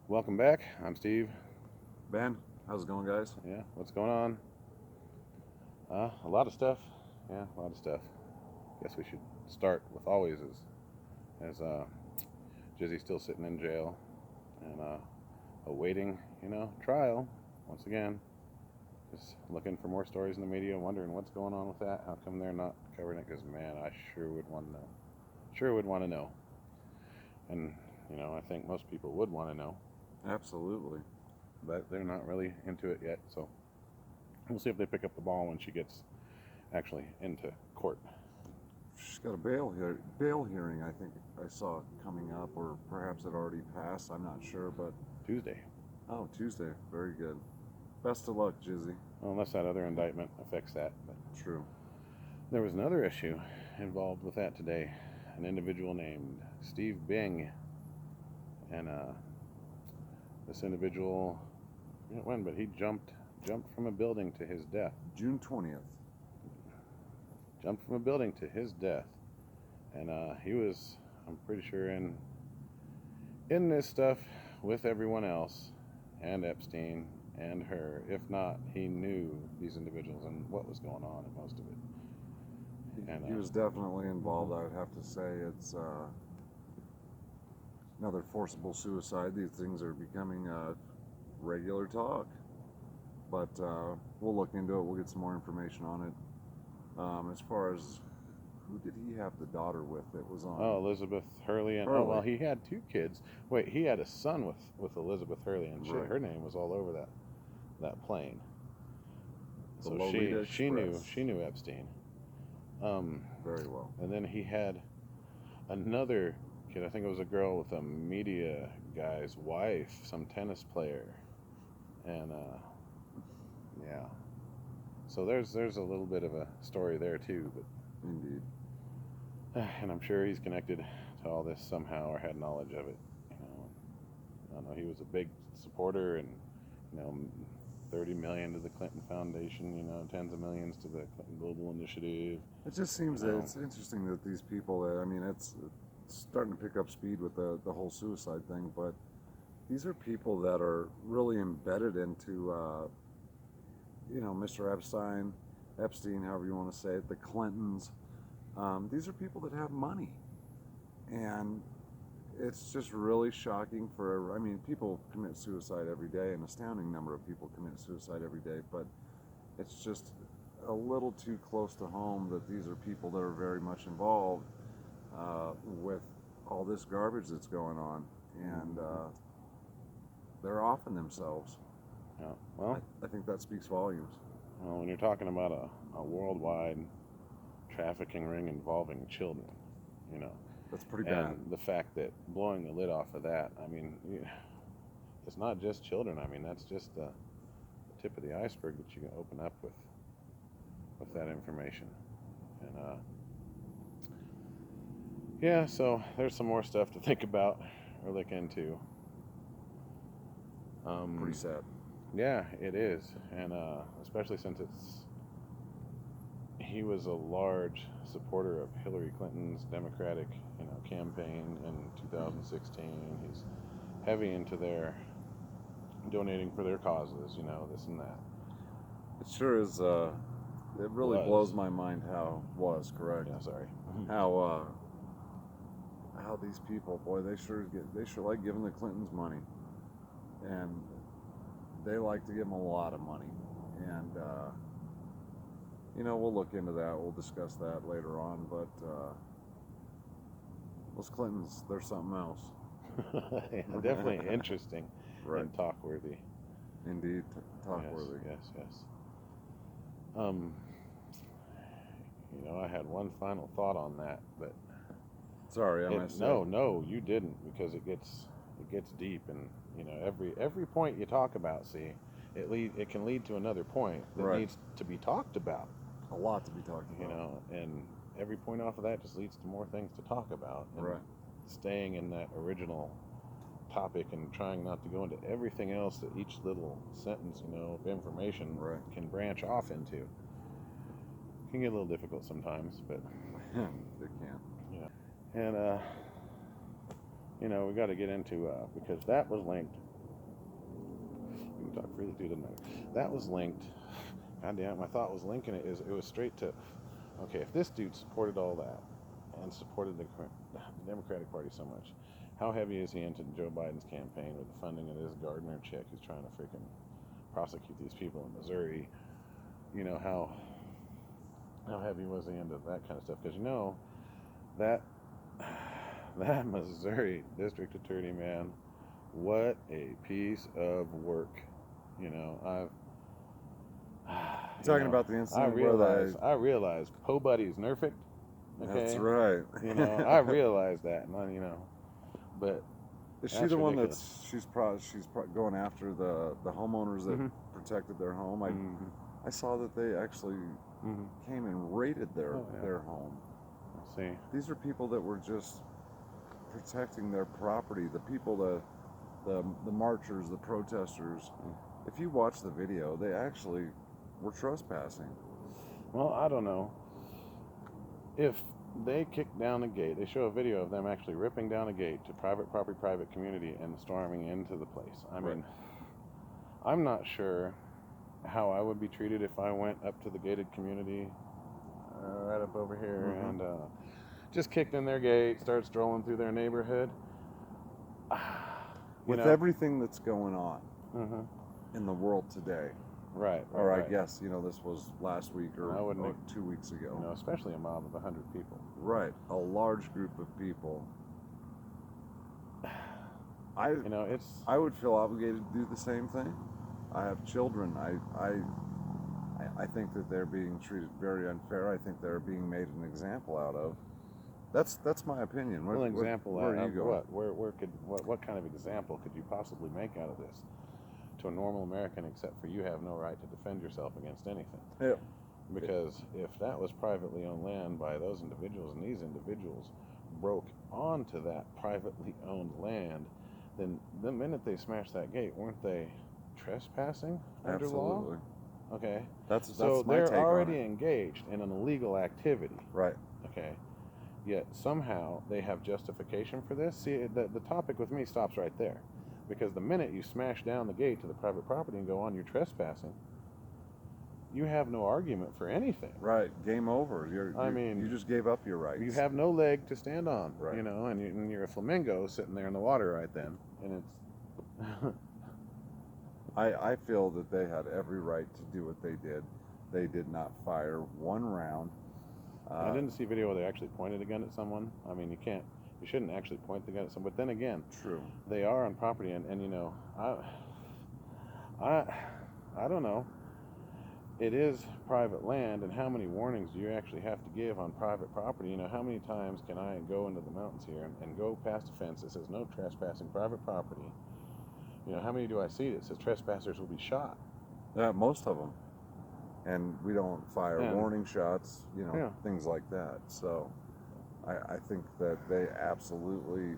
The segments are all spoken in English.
Welcome back. I'm Steve. Ben, how's it going, guys? Yeah, what's going on? A lot of stuff. Yeah, a lot of stuff. Guess we should start with always as Jizzy's still sitting in jail and awaiting, trial. Once again, just looking for more stories in the media, wondering what's going on with that. How come they're not covering it? Because man, I sure would want to know. Sure would want to know. And I think most people would want to know, Absolutely. but they're not really into it yet. So we'll see if they pick up the ball when she gets actually into court. She's got a bail hearing, I think I saw coming up, or perhaps it already passed. I'm not sure, but Tuesday. oh, Tuesday. Very good. Best of luck, Jizzy. Well, unless that other indictment affects that. But True. there was another issue involved with that today. An individual named Steve Bing. And this individual, I forget when, but he jumped from a building to his death. June 20th. Jumped from a building to his death. And he was, I'm pretty sure, in this stuff with everyone else, and Epstein and her. If not, he knew these individuals and what was going on in most of it. And He was definitely involved, I would have to say. It's another forcible suicide. These things are becoming regular talk. But we'll look into it. We'll get some more information on it. As far as who did he have the daughter with that was on? Elizabeth Hurley. And Hurley. Well, he had two kids. Wait, he had a son with Elizabeth Hurley, and shit, Right. her name was all over that plane. The So Lolita she Express. knew Epstein. Very well. And then he had another kid. I think it was a girl with a media guy's wife, some tennis player, and yeah. So there's a little bit of a story there too, but Indeed. and I'm sure he's connected to all this somehow or had knowledge of it. I don't know. He was a big supporter, and 30 million to the Clinton Foundation. Tens of millions to the Clinton Global Initiative. It just seems that it's interesting that these people, I mean, it's starting to pick up speed with the whole suicide thing, but these are people that are really embedded into, Mr. Epstein, however you want to say it, the Clintons. These are people that have money. And it's just really shocking people commit suicide every day, an astounding number of people commit suicide every day, but it's just a little too close to home that these are people that are very much involved with all this garbage that's going on, and they're offing themselves. Yeah. Well, I think that speaks volumes. when you're talking about a worldwide trafficking ring involving children, That's pretty bad. and the fact that blowing the lid off of that, I mean, it's not just children. I mean, that's just the tip of the iceberg that you can open up with that information. And yeah, so there's some more stuff to think about or look into. Pretty sad. Yeah, it is, and especially since he was a large supporter of Hillary Clinton's Democratic, campaign in 2016. He's heavy into their donating for their causes, this and that. It sure is. It really blows my mind how was correct. Yeah, sorry. How these people, boy, they sure like giving the Clintons money, and they like to give them a lot of money, and we'll look into that. We'll discuss that later on, but those Clintons, they're something else. Yeah, definitely interesting Right. and talk worthy. Indeed, talk worthy. Yes. I had one final thought on that, but Sorry, I messed up. no, you didn't, because it gets deep, and every point you talk about, it can lead to another point that Right. needs to be talked about. A lot to be talking about. And every point off of that just leads to more things to talk about. And Right. staying in that original topic and trying not to go into everything else that each little sentence, of information Right. can branch off into. Can get a little difficult sometimes, but It can. and we got to get into because that was linked can talk freely, dude, doesn't matter. That was linked. Goddamn, my thought was linking it was straight to, okay, if this dude supported all that and supported the Democratic Party so much, how heavy is he into Joe Biden's campaign with the funding of this Gardner chick who's trying to freaking prosecute these people in Missouri? You know, how heavy was he into that kind of stuff? Because you know, that Missouri district attorney, man, what a piece of work. You know, Talking about the incident I realize Po Buddy's nerfed. Okay? That's right. You know, I realize that, and you know, but is she the one that's she's going after the homeowners that protected their home? I saw that they actually came and raided their home. I see. These are people that were just protecting their property. The people, the marchers, the protesters. If you watch the video, they actually were trespassing. Well, I don't know. If they kicked down a gate, they show a video of them actually ripping down a gate to private property, private community, and storming into the place. I mean, I'm not sure how I would be treated if I went up to the gated community right up over here and just kicked in their gate, started strolling through their neighborhood. With everything that's going on in the world today. Right. Or I guess, this was last week or 2 weeks ago. Especially a mob of 100 people. Right. A large group of people. I would feel obligated to do the same thing. I have children. I think that they're being treated very unfair. I think they're being made an example out of. That's my opinion. Where are you going? What? What kind of example could you possibly make out of this to a normal American, except for you have no right to defend yourself against anything? Yeah. Because if that was privately owned land by those individuals, and these individuals broke onto that privately owned land, then the minute they smashed that gate, weren't they trespassing under law? Okay. So they're already engaged in an illegal activity. Right. Okay. Yet somehow they have justification for this. See, the topic with me stops right there. Because the minute you smash down the gate to the private property and go on, you're trespassing. You have no argument for anything. Right. Game over. You just gave up your rights. You have no leg to stand on. Right. And you're a flamingo sitting there in the water right then. And it's... I feel that they had every right to do what they did. They did not fire one round. I didn't see a video where they actually pointed a gun at someone. I mean, you shouldn't actually point the gun at someone. But then again, true, they are on property, and I don't know. It is private land, and how many warnings do you actually have to give on private property? How many times can I go into the mountains here and go past a fence that says no trespassing private property? How many do I see that says trespassers will be shot? Yeah, most of them. And we don't fire warning shots, things like that. So I think that they absolutely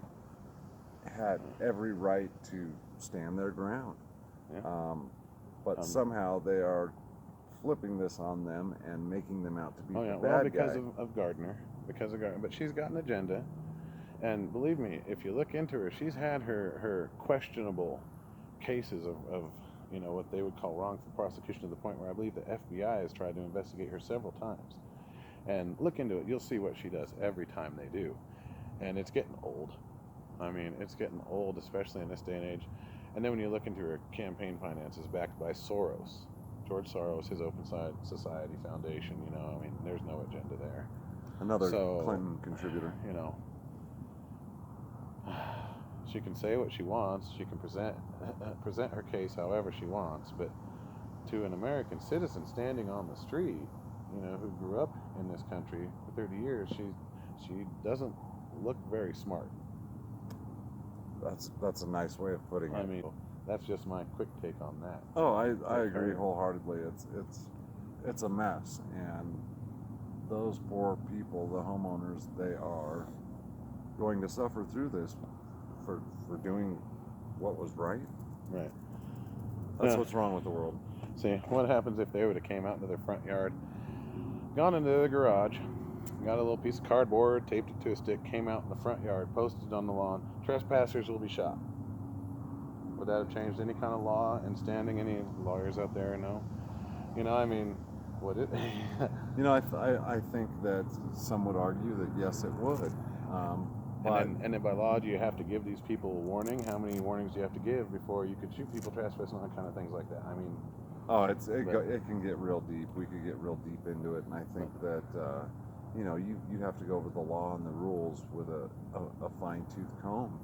had every right to stand their ground. Yeah. But somehow they are flipping this on them and making them out to be the bad guy. Because of Gardner. But she's got an agenda. And believe me, if you look into her, she's had her questionable cases of what they would call wrongful prosecution, to the point where I believe the FBI has tried to investigate her several times. And look into it, you'll see what she does every time they do. And it's getting old. I mean, it's getting old, especially in this day and age. And then when you look into her campaign finances backed by Soros, George Soros, his Open Society Foundation, I mean, there's no agenda there. Another Clinton contributor. She can say what she wants. She can present her case however she wants. But to an American citizen standing on the street, who grew up in this country for 30 years, she doesn't look very smart. That's a nice way of putting it. I mean, that's just my quick take on that. Oh, I agree wholeheartedly. It's a mess, and those poor people, the homeowners, they are going to suffer through this for doing what was right. Right. That's what's wrong with the world. See, what happens if they would have came out into their front yard, gone into the garage, got a little piece of cardboard, taped it to a stick, came out in the front yard, posted it on the lawn, trespassers will be shot. Would that have changed any kind of law and standing? Any lawyers out there? No. I mean, would it? I think that some would argue that yes, it would. But and then by law, do you have to give these people a warning? How many warnings do you have to give before you could shoot people trespassing and all kind of things like that? I mean, it can get real deep. We could get real deep into it, and I think that you have to go over the law and the rules with a fine-tooth comb.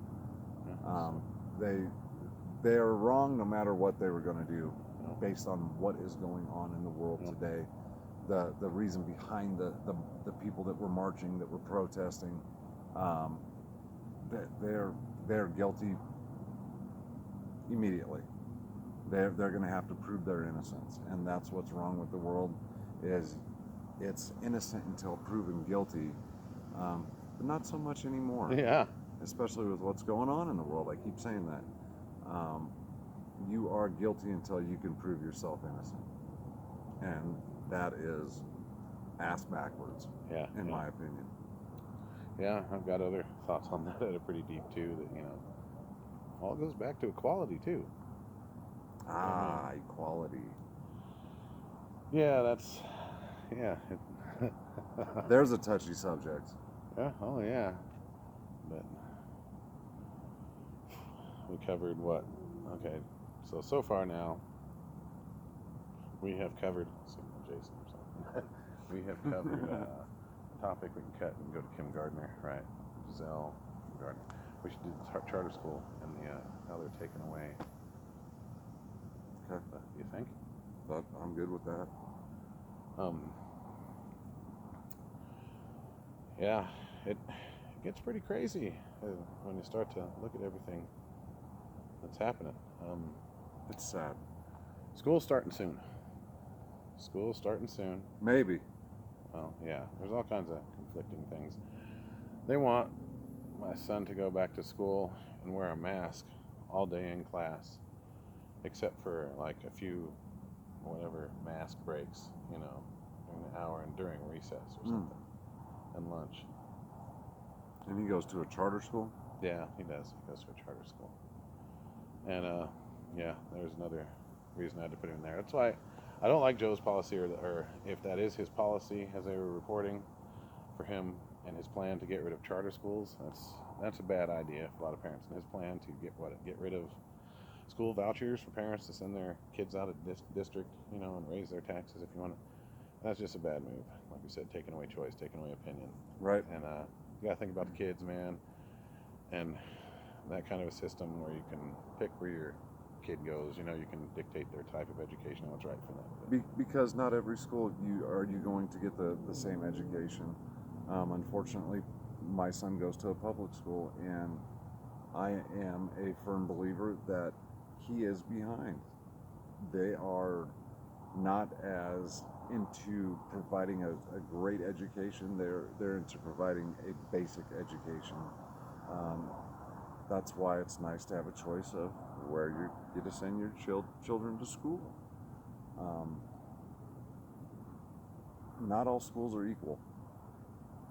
They are wrong no matter what they were going to do, based on what is going on in the world today. The reason behind the people that were marching, that were protesting, they're guilty immediately. They're going to have to prove their innocence, and that's what's wrong with the world. Is it's innocent until proven guilty, but not so much anymore. Yeah. Especially with what's going on in the world. I keep saying that. You are guilty until you can prove yourself innocent, and that is ass backwards. Yeah. In my opinion. Yeah, I've got other thoughts on that are pretty deep too. That all goes back to equality too. Equality. Yeah, There's a touchy subject. Yeah. Oh yeah. But we covered what? Okay. So far now, we have covered. Jason or something. We have covered a topic we can cut and go to Kim Gardner, right? Giselle Gardner. We should do the charter school and how they're taken away. Okay. You think? But I'm good with that. Yeah, it gets pretty crazy when you start to look at everything that's happening. It's sad. School's starting soon. Maybe. Well, yeah, there's all kinds of conflicting things. They want my son to go back to school and wear a mask all day in class, except for like a few, whatever, mask breaks, during the hour and during recess or something, and lunch. And he goes to a charter school? Yeah, he does. He goes to a charter school. And, yeah, there's another reason I had to put him in there. That's why I don't like Joe's policy, or if that is his policy, as they were reporting, for him and his plan to get rid of charter schools. That's a bad idea for a lot of parents. And his plan to get rid of school vouchers for parents to send their kids out of district, and raise their taxes if you want it. That's just a bad move. Like we said, taking away choice, taking away opinion. Right. And you gotta think about the kids, man. And that kind of a system where you can pick where your kid goes, you can dictate their type of education and what's right for them. Because not every school are you going to get the same education. Unfortunately, my son goes to a public school, and I am a firm believer that he is behind. They are not as into providing a great education. They're into providing a basic education. That's why it's nice to have a choice of where you get to send your children to school. Not all schools are equal.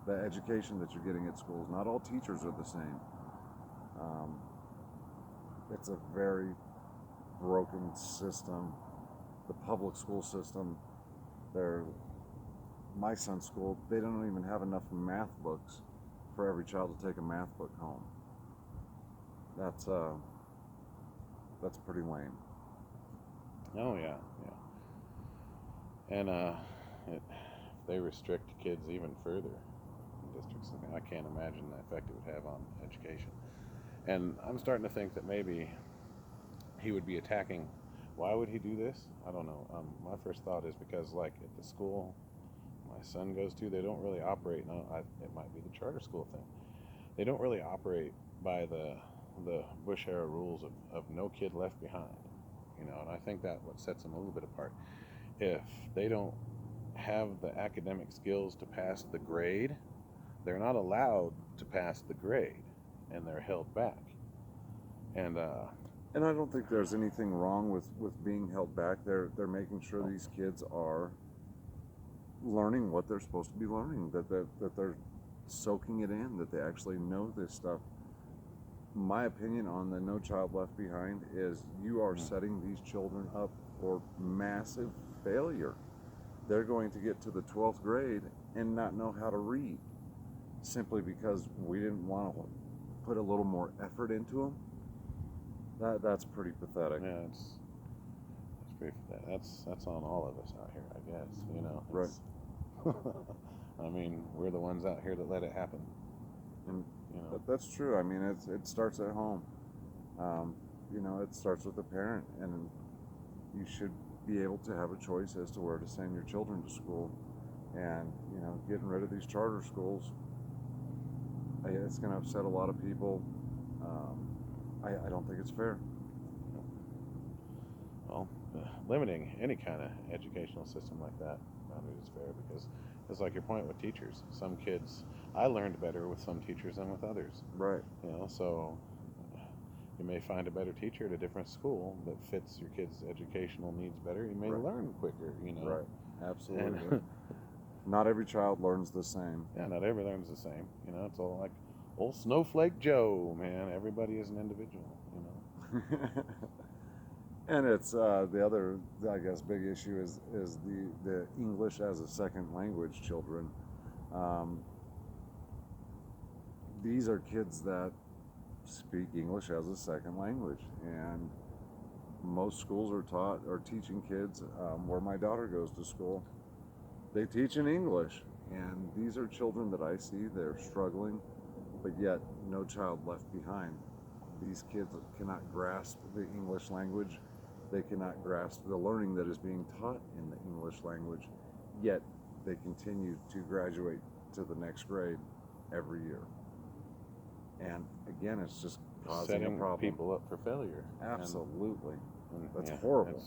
The education that you're getting at schools, not all teachers are the same. It's a very broken system. The public school system, my son's school, they don't even have enough math books for every child to take a math book home. That's pretty lame. Oh yeah. And if they restrict kids even further in districts, I can't imagine the effect it would have on education. And I'm starting to think that maybe he would be attacking. Why would he do this? I don't know. My first thought is because, like, at the school my son goes to, they don't really operate. It might be the charter school thing. They don't really operate by the Bush era rules of no kid left behind. And I think that what sets them a little bit apart. If they don't have the academic skills to pass the grade, they're not allowed to pass the grade, and they're held back. And I don't think there's anything wrong with being held back. They're making sure these kids are learning what they're supposed to be learning, that they're soaking it in, that they actually know this stuff. my opinion on the No Child Left Behind is you are Mm. setting these children up for massive failure. They're going to get to the 12th grade and not know how to read simply because we didn't want to put a little more effort into them. That's pretty pathetic. Yeah, it's pretty. That's on all of us out here, I guess. You know. Right. I mean, we're the ones out here that let it happen. And you know. that's true. I mean, it starts at home. You know, it starts with the parent, and you should be able to have a choice as to where to send your children to school. And you know, getting rid of these charter schools, it's going to upset a lot of people. I don't think it's fair. Well, limiting any kind of educational system like that, I don't think it's fair, because it's like your point with teachers. Some kids, I learned better with some teachers than with others. Right. You know, so you may find a better teacher at a different school that fits your kid's educational needs better. You may learn quicker, you know. Right. Absolutely. Not every child learns the same. Yeah, not everybody learns the same. You know, it's all like old Snowflake Joe, man. Everybody is an individual, you know. And it's the other, I guess, big issue is the English as a second language children. These are kids that speak English as a second language, and most schools are teaching kids. Where my daughter goes to school, they teach in English, and these are children that I see, they're struggling, but yet No Child Left Behind. These kids cannot grasp the English language. They cannot grasp the learning that is being taught in the English language, yet they continue to graduate to the next grade every year. And again, it's just causing Setting a problem. people up for failure. Absolutely. And That's yeah, horrible.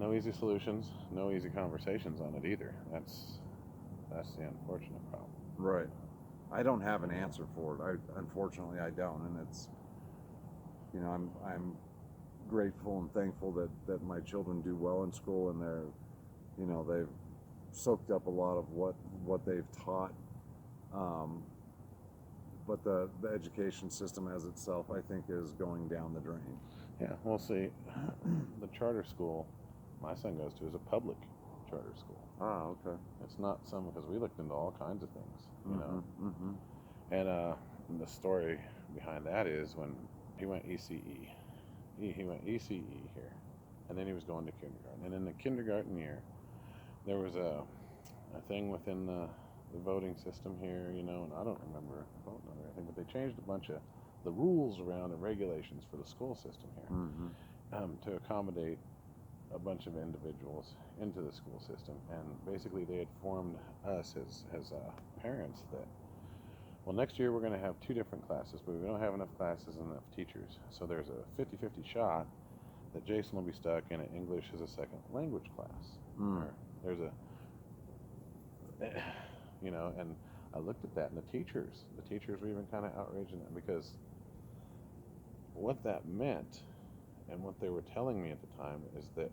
No easy solutions, no easy conversations on it either. That's the unfortunate problem. Right. I don't have an answer for it. Unfortunately, I don't, and it's, you know, I'm grateful and thankful that my children do well in school, and they're, you know, they've soaked up a lot of what they've taught. But the education system as itself, I think, is going down the drain. Yeah, we'll see. The charter school my son goes to is a public charter school. Ah, okay. It's not some, because we looked into all kinds of things, you know. Mm-hmm. And the story behind that is when he went ECE. He went ECE here, and then he was going to kindergarten. And in the kindergarten year, there was a thing within the voting system here, you know, and I don't remember everything, but they changed a bunch of the rules around and regulations for the school system here to accommodate a bunch of individuals into the school system. And basically they had formed us as parents that, well, next year we're going to have 2 different classes, but we don't have enough classes and enough teachers. So there's a 50-50 shot that Jason will be stuck in an English as a second language class. Or there's a, you know, and I looked at that, and the teachers were even kind of outraged in that, because what that meant and what they were telling me at the time is that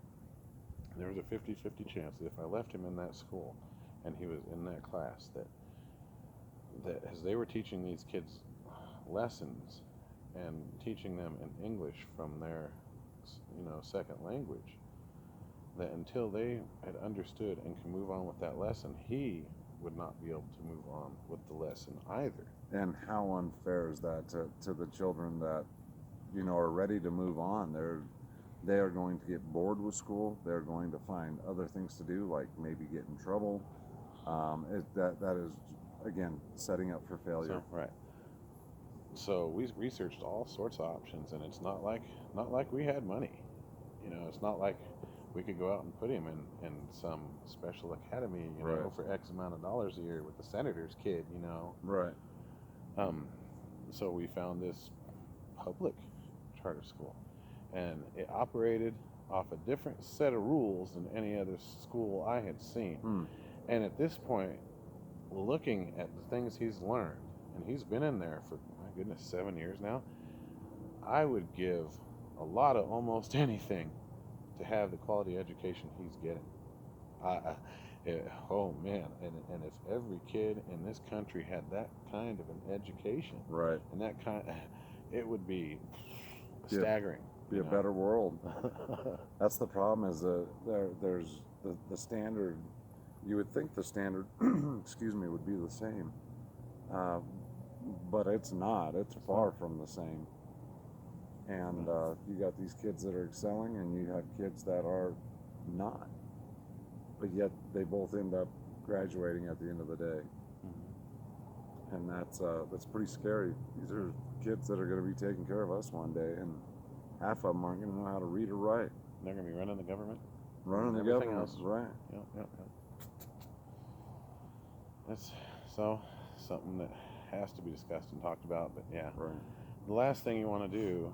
there was a 50-50 chance that if I left him in that school and he was in that class, that as they were teaching these kids lessons and teaching them in English from their, you know, second language, that until they had understood and can move on with that lesson, he would not be able to move on with the lesson either. And how unfair is that to the children that, you know, are ready to move on? They are going to get bored with school. They're going to find other things to do, like maybe get in trouble. That is, again, setting up for failure. So, right. So we researched all sorts of options, and it's not like we had money. You know, it's not like we could go out and put him in some special academy, you know, for X amount of dollars a year with the senator's kid, you know. Right. So we found this public charter school, and it operated off a different set of rules than any other school I had seen. And at this point, looking at the things he's learned, and he's been in there for, my goodness, 7 years now, I would give a lot of almost anything to have the quality education he's getting. Oh man, and if every kid in this country had that kind of an education, Right. and that kind, it would be Be a- staggering. Be a better world. That's the problem. Is that there's the standard. You would think the standard, excuse me, would be the same, uh, but it's not. It's far from the same. And you got these kids that are excelling, and you have kids that are not. But yet they both end up graduating at the end of the day, and that's pretty scary. These are kids that are going to be taking care of us one day, and half of them aren't going to know how to read or write. They're going to be running the government. Running the everything government, else. right? Yep. That's so something that has to be discussed and talked about. But yeah, Right. the last thing you want to do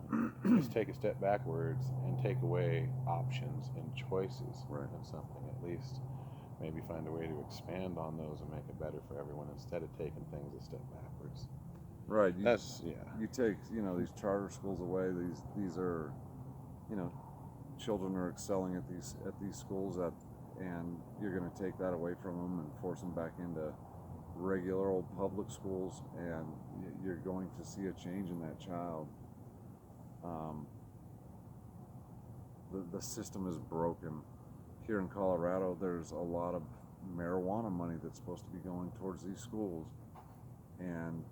is take a step backwards and take away options and choices Right. in something. At least maybe find a way to expand on those and make it better for everyone instead of taking things a step backwards. Right. That's You take these charter schools away. These are children are excelling at these schools and you're going to take that away from them and force them back into regular old public schools, and you're going to see a change in that child. The system is broken. Here in Colorado, there's a lot of marijuana money that's supposed to be going towards these schools, and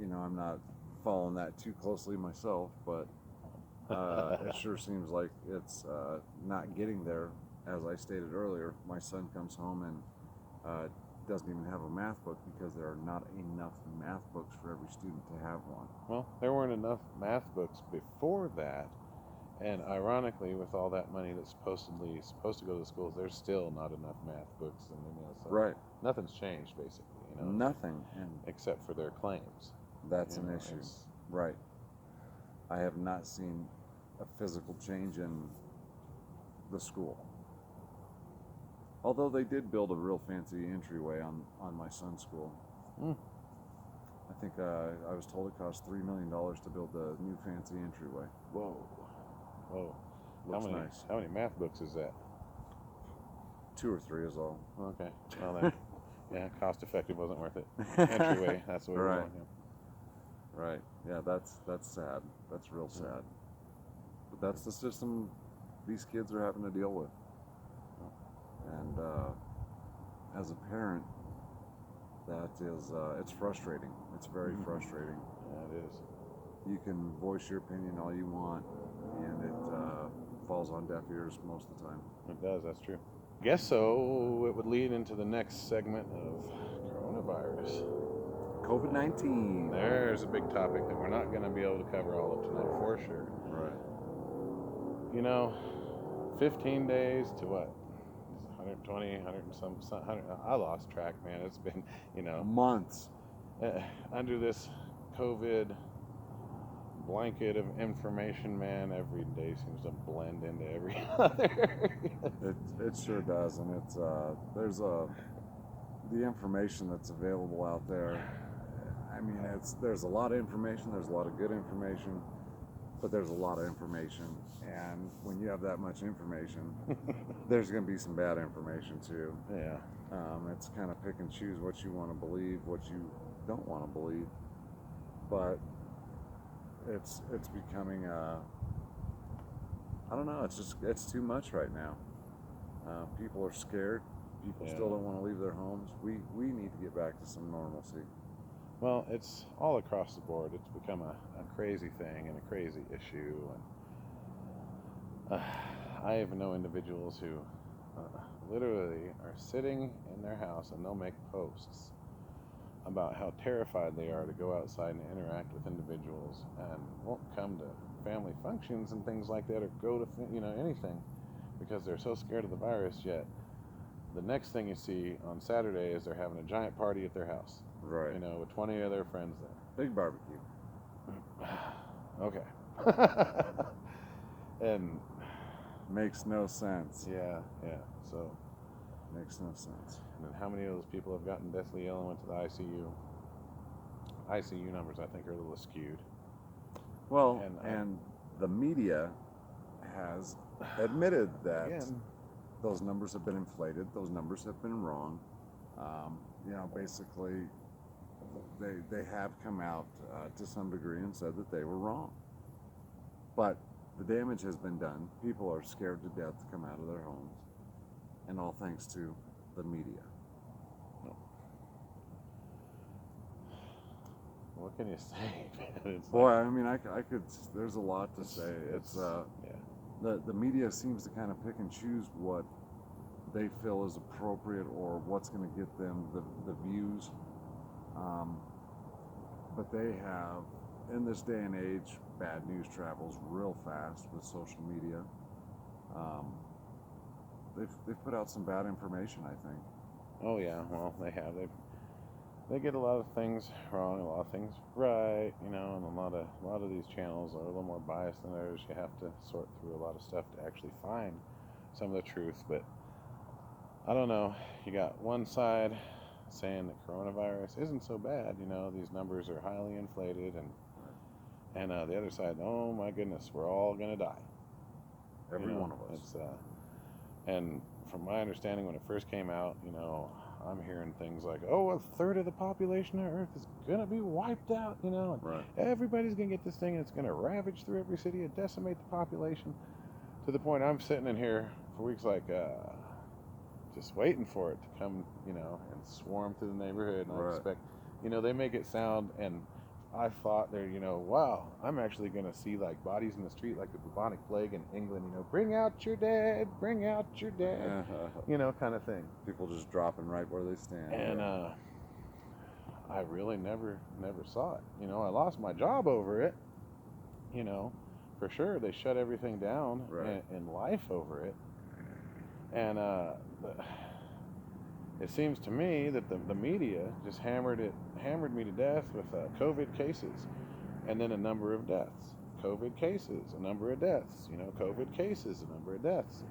I'm not following that too closely myself, but it sure seems like it's not getting there. As I stated earlier, my son comes home and doesn't even have a math book because there are not enough math books for every student to have one. Well, there weren't enough math books before that, and ironically, with all that money that's supposed to go to the schools, there's still not enough math books, and so Right. nothing's changed basically. Nothing, and except for their claims. that's an issue. Right. I have not seen a physical change in the school. Although they did build a real fancy entryway on my son's school. I think I was told it cost $3 million to build the new fancy entryway. Whoa. Looks nice. How many math books is that? 2 or 3 is all. Okay. Well then, yeah, cost effective wasn't worth it. Entryway, that's what we're Right. going. Yeah. Right. Yeah, that's sad. That's real sad. But that's the system these kids are having to deal with. And as a parent, that is, it's frustrating. It's very frustrating. Yeah, it is. You can voice your opinion all you want, and it falls on deaf ears most of the time. It does, that's true. Guess so. It would lead into the next segment of coronavirus. COVID-19. There's a big topic that we're not going to be able to cover all of tonight for sure. Right. 15 days to what? 120, 100 and some, 100. I lost track, man. It's been, months. Under this COVID blanket of information, man, every day seems to blend into every other. It sure does, and it's there's the information that's available out there. I mean, there's a lot of information. There's a lot of good information, but there's a lot of information, and when you have that much information, there's going to be some bad information too. Yeah. It's kind of pick and choose what you want to believe, what you don't want to believe, but it's becoming I don't know. It's too much right now. People are scared. People still don't want to leave their homes. We need to get back to some normalcy. Well, it's all across the board. It's become a crazy thing and a crazy issue. And I even know individuals who literally are sitting in their house and they'll make posts about how terrified they are to go outside and interact with individuals and won't come to family functions and things like that or go to anything because they're so scared of the virus. Yet the next thing you see on Saturday is they're having a giant party at their house. Right. With 20 of their friends there. Big barbecue. Okay. And makes no sense. Yeah. So makes no sense. And then how many of those people have gotten deathly ill and went to the ICU? ICU numbers, I think, are a little skewed. Well, and the media has admitted that. Again. those numbers have been inflated. Those numbers have been wrong. Basically, they have come out to some degree and said that they were wrong. But the damage has been done. People are scared to death to come out of their homes, and all thanks to the media. What can you say, man? It's Boy, I mean, I could. There's a lot to say. It's yeah. the media seems to kind of pick and choose what they feel is appropriate or what's going to get them the views. But they have, in this day and age, bad news travels real fast with social media. They've put out some bad information, I think. Oh yeah, well they have. They get a lot of things wrong, a lot of things right, and a lot of these channels are a little more biased than others. You have to sort through a lot of stuff to actually find some of the truth. But I don't know. You got one side saying that coronavirus isn't so bad. These numbers are highly inflated, and the other side, oh my goodness, we're all gonna die. Every one of us. And from my understanding, when it first came out, I'm hearing things like, oh, a third of the population of Earth is going to be wiped out, and Right. everybody's going to get this thing, and it's going to ravage through every city and decimate the population, to the point I'm sitting in here for weeks like, just waiting for it to come, and swarm through the neighborhood, and Right. I expect, they make it sound, and I thought they're, wow, I'm actually going to see like bodies in the street like the bubonic plague in England, bring out your dead, bring out your dead, kind of thing. People just dropping right where they stand. And I really never saw it. I lost my job over it, for sure. They shut everything down Right. and life over it. And it seems to me that the media just hammered me to death with COVID cases, and then a number of deaths. COVID cases, a number of deaths. COVID cases, a number of deaths,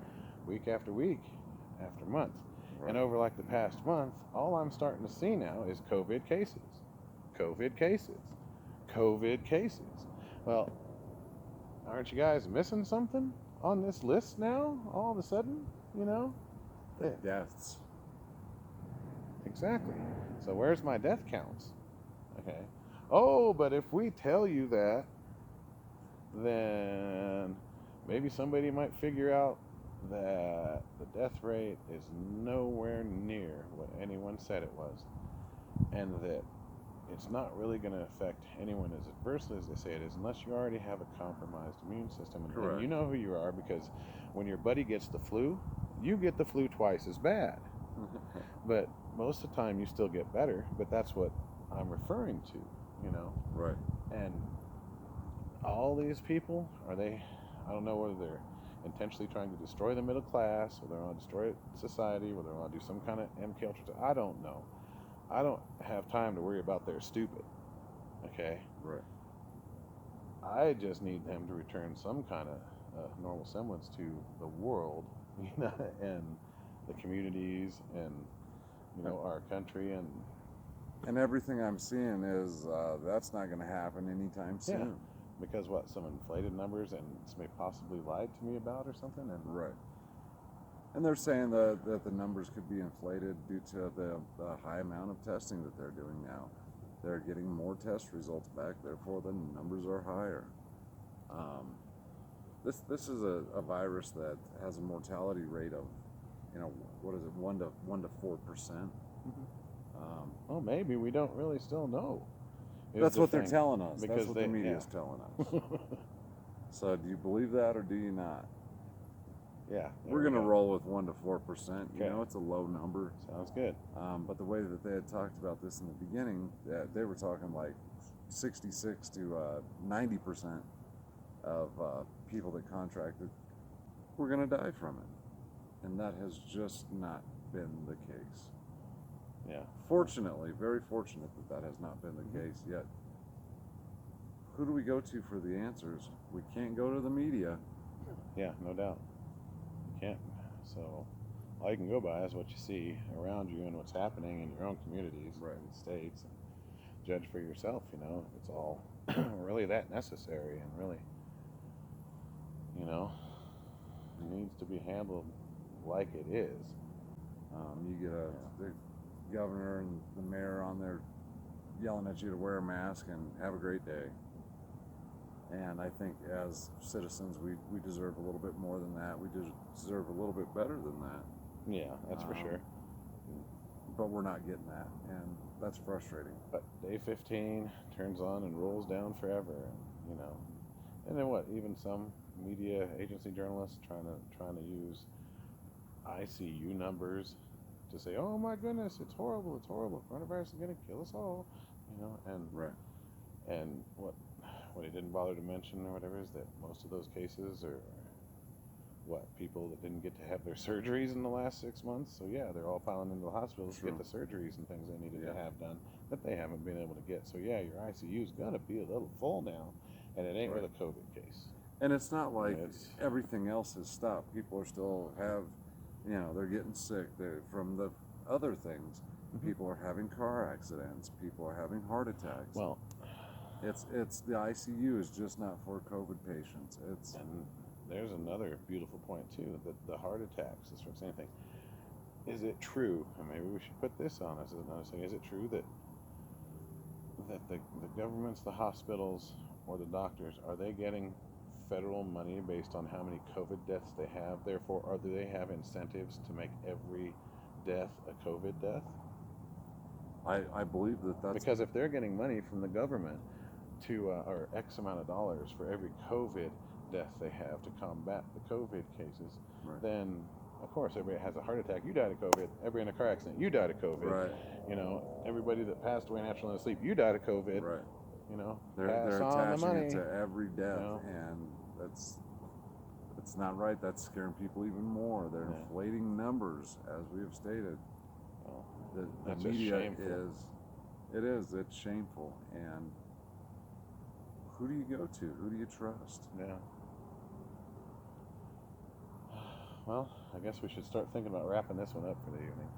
week after week, after month. Right. And over like the past month, all I'm starting to see now is COVID cases, COVID cases, COVID cases. Well, aren't you guys missing something on this list now? All of a sudden, The deaths. Exactly. So where's my death counts? Okay. Oh, but if we tell you that, then maybe somebody might figure out that the death rate is nowhere near what anyone said it was, and that it's not really going to affect anyone as adversely as they say it is, unless you already have a compromised immune system. And you know who you are, because when your buddy gets the flu, you get the flu twice as bad. But most of the time you still get better, but that's what I'm referring to, Right. And all these people, I don't know whether they're intentionally trying to destroy the middle class, or they want to destroy society, or they want to do some kind of MK Ultra. I don't know. I don't have time to worry about their stupid. Okay? Right. I just need them to return some kind of normal semblance to the world, and the communities, and our country, and everything I'm seeing is that's not going to happen anytime soon. Yeah. Because some inflated numbers, and they possibly lied to me about or something. And right. And they're saying that the numbers could be inflated due to the high amount of testing that they're doing now. They're getting more test results back, therefore the numbers are higher. This is a virus that has a mortality rate of, what is it, 1 to 4%. Well, maybe we don't really still know. That's what they're telling us. Because that's what the media is telling us. So do you believe that or do you not? Yeah. We're going to roll with 1 to 4%. Okay. It's a low number. Sounds good. But the way that they had talked about this in the beginning, they were talking like 66 to 90% of people that contracted were going to die from it. And that has just not been the case. Yeah. Fortunately, very fortunate that has not been the case yet. Who do we go to for the answers? We can't go to the media. Yeah, no doubt. You can't. So all you can go by is what you see around you and what's happening in your own communities, Right. and states, and judge for yourself. If it's all really that necessary, and really, it needs to be handled like it is. You get the governor and the mayor on there yelling at you to wear a mask and have a great day. And I think as citizens, we deserve a little bit more than that. We deserve a little bit better than that. Yeah, that's for sure. But we're not getting that, and that's frustrating. But day 15 turns on and rolls down forever, and, and then what? Even some media agency journalists trying to use ICU numbers to say, "Oh my goodness, it's horrible, coronavirus is going to kill us all," and right. And what he didn't bother to mention or whatever is that most of those cases are people that didn't get to have their surgeries in the last 6 months. So yeah, they're all piling into the hospitals to get the surgeries and things they needed to have done that they haven't been able to get. So yeah, your ICU's gonna be a little full now, and it ain't with a COVID case. And it's not like everything else has stopped. People are still they're getting sick from the other things. People are having car accidents. People are having heart attacks. Well, it's the ICU is just not for COVID patients. And there's another beautiful point too, that the heart attacks, this same thing. Is it true, and maybe we should put this on as another thing, is it true that the governments, the hospitals, or the doctors, are they getting federal money based on how many COVID deaths they have? Therefore, do they have incentives to make every death a COVID death? I believe that's because if they're getting money from the government to or X amount of dollars for every COVID death they have to combat the COVID cases, then of course everybody has a heart attack, you died of COVID. Everybody in a car accident, you died of COVID. Right. Everybody that passed away naturally in their sleep, you died of COVID. Right. They're attaching it to every death, and it's not right. That's scaring people even more. They're inflating numbers, as we have stated. The media it's shameful. And who do you go to? Who do you trust? Yeah. Well, I guess we should start thinking about wrapping this one up for the evening.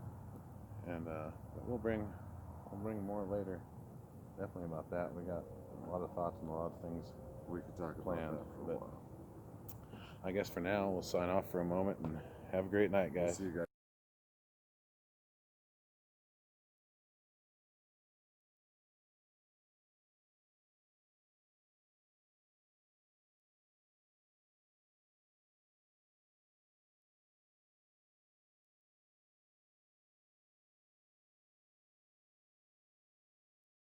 And but we'll bring more later. Definitely about that. We got a lot of thoughts and a lot of things we could talk about that for a while. I guess for now we'll sign off for a moment and have a great night, guys. See you guys.